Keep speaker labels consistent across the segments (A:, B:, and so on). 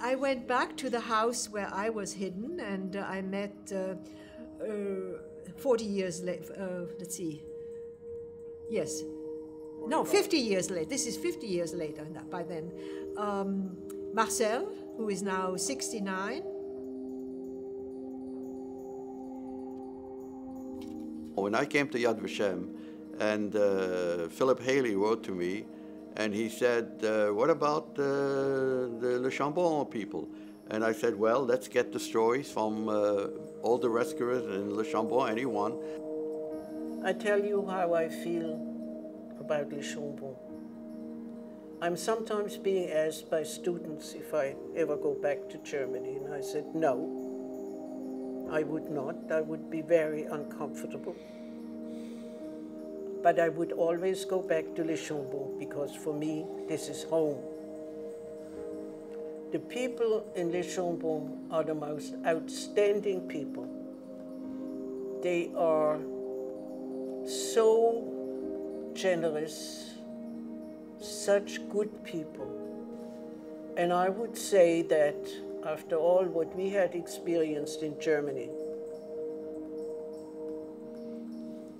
A: I went back to the house where I was hidden, and I met 40 years later, let's see, yes, no, 50 years later, this is 50 years later by then, Marcel, who is now 69.
B: When I came to Yad Vashem, and Philip Haley wrote to me, and he said, what about the Le Chambon people? And I said, well, let's get the stories from all the rescuers in Le Chambon, anyone.
C: I tell you how I feel about Le Chambon. I'm sometimes being asked by students if I ever go back to Germany, and I said, no, I would not. I would be very uncomfortable. But I would always go back to Le Chambon because for me, this is home. The people in Le Chambon are the most outstanding people. They are so generous, such good people. And I would say that after all what we had experienced in Germany,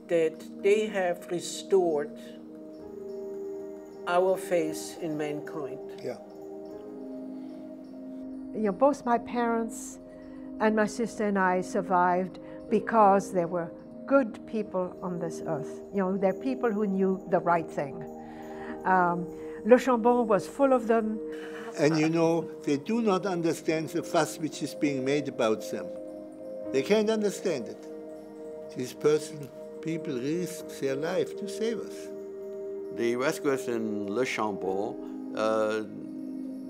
C: that they have restored our faith in mankind.
D: Yeah.
A: You know, both my parents and my sister and I survived because there were good people on this earth. You know, they're people who knew the right thing. Le Chambon was full of them.
D: And you know, they do not understand the fuss which is being made about them. They can't understand it. These people risk their life to save us.
B: The rescuers in Le Chambon,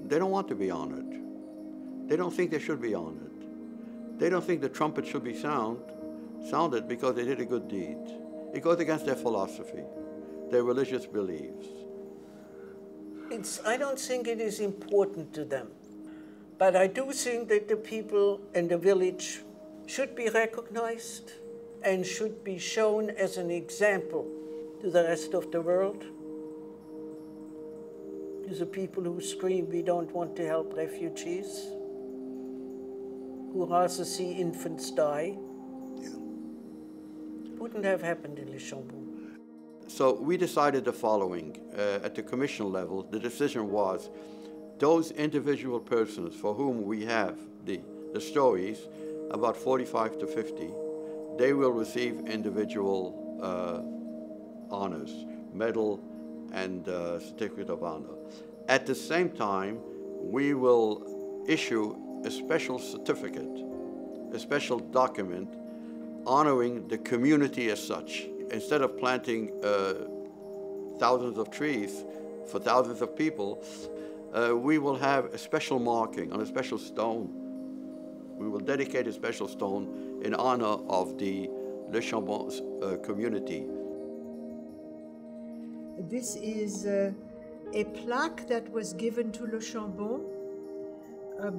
B: they don't want to be honored. They don't think they should be honored. They don't think the trumpet should be sounded because they did a good deed. It goes against their philosophy, their religious beliefs.
C: I don't think it is important to them. But I do think that the people in the village should be recognized and should be shown as an example to the rest of the world. To the people who scream, we don't want to help refugees, who rather see infants die.
D: Yeah.
C: Wouldn't have happened in Le Chambon.
B: So we decided the following. At the commission level, the decision was those individual persons for whom we have the stories, about 45 to 50, they will receive individual honors, medal and certificate of honor. At the same time, we will issue a special certificate, a special document honoring the community as such. Instead of planting thousands of trees for thousands of people, we will have a special marking on a special stone. We will dedicate a special stone in honor of the Le Chambon community.
A: This is a plaque that was given to Le Chambon, a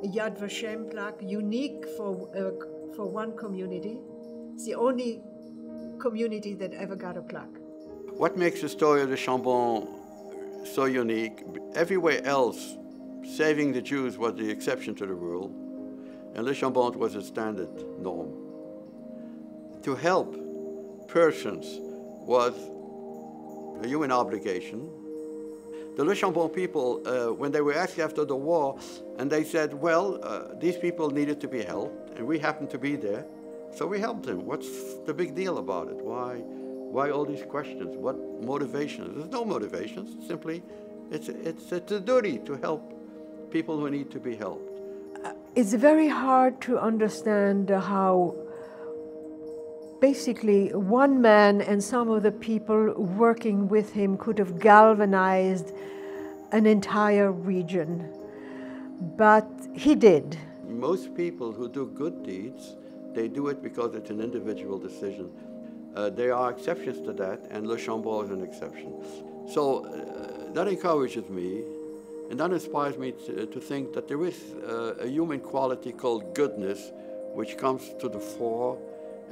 A: Yad Vashem plaque, unique for one community. It's the only community that ever got a plaque.
B: What makes the story of the Chambon so unique? Everywhere else, saving the Jews was the exception to the rule, and Le Chambon was a standard norm. To help persons was a human obligation. The Le Chambon people, when they were asked after the war, and they said, well, these people needed to be helped, and we happened to be there, so we helped them. What's the big deal about it? Why all these questions? What motivations? There's no motivations. Simply, it's a duty to help people who need to be helped.
A: It's very hard to understand how basically one man and some of the people working with him could have galvanized an entire region. But he did.
B: Most people who do good deeds, they do it because it's an individual decision. There are exceptions to that, and Le Chambon is an exception. So that encourages me, and that inspires me to think that there is a human quality called goodness, which comes to the fore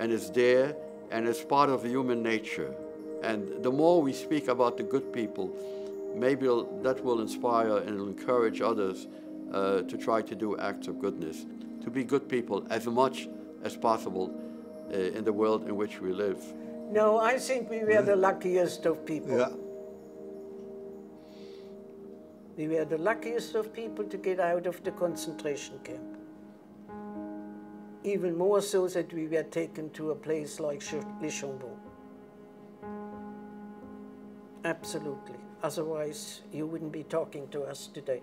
B: and is there and is part of human nature. And the more we speak about the good people, maybe that will inspire and encourage others to try to do acts of goodness, to be good people as much as possible in the world in which we live.
C: No, I think we were the luckiest of people.
D: Yeah.
C: We were the luckiest of people to get out of the concentration camp. Even more so that we were taken to a place like Chambon. Absolutely. Otherwise, you wouldn't be talking to us today.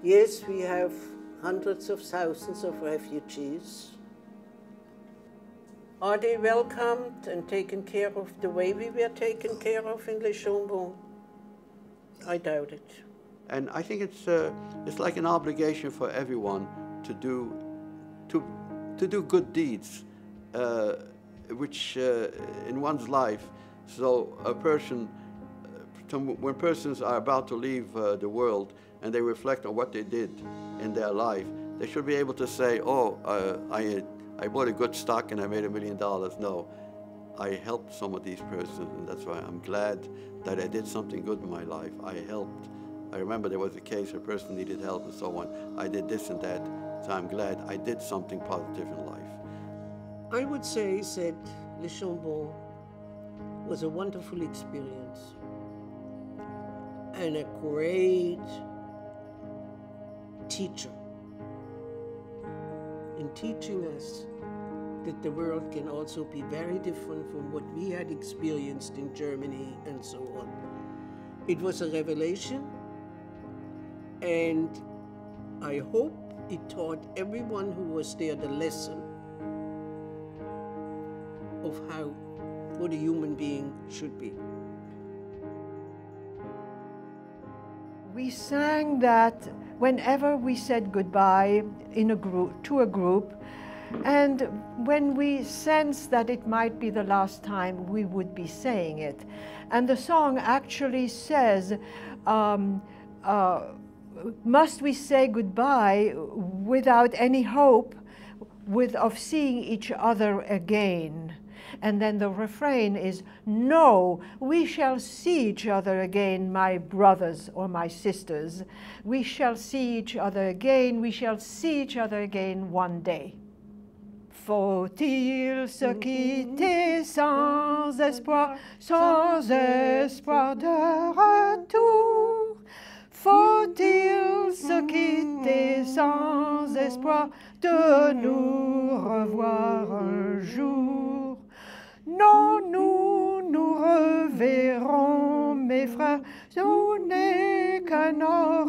C: Yes, we have hundreds of thousands of refugees. Are they welcomed and taken care of the way we were taken care of in Chambon? I doubt it.
B: And I think it's like an obligation for everyone to do good deeds, which in one's life. So a person, when persons are about to leave the world and they reflect on what they did in their life, they should be able to say, "Oh, I bought a good stock and I made $1 million." No, I helped some of these persons, and that's why I'm glad that I did something good in my life. I helped. I remember there was a case, a person needed help and so on. I did this and that, so I'm glad I did something positive in life.
C: I would say that Chambon was a wonderful experience and a great teacher in teaching us that the world can also be very different from what we had experienced in Germany and so on. It was a revelation, and I hope it taught everyone who was there the lesson of what a human being should be.
A: We sang that whenever we said goodbye to a group, and when we sensed that it might be the last time, we would be saying it. And the song actually says, must we say goodbye without any hope of seeing each other again? And then the refrain is, no, we shall see each other again, my brothers or my sisters. We shall see each other again, we shall see each other again one day. Faut-il se quitter sans espoir de retour? Faut-il se quitter sans espoir de nous revoir un jour? Non, nous nous reverrons, mes frères, ce n'est qu'un au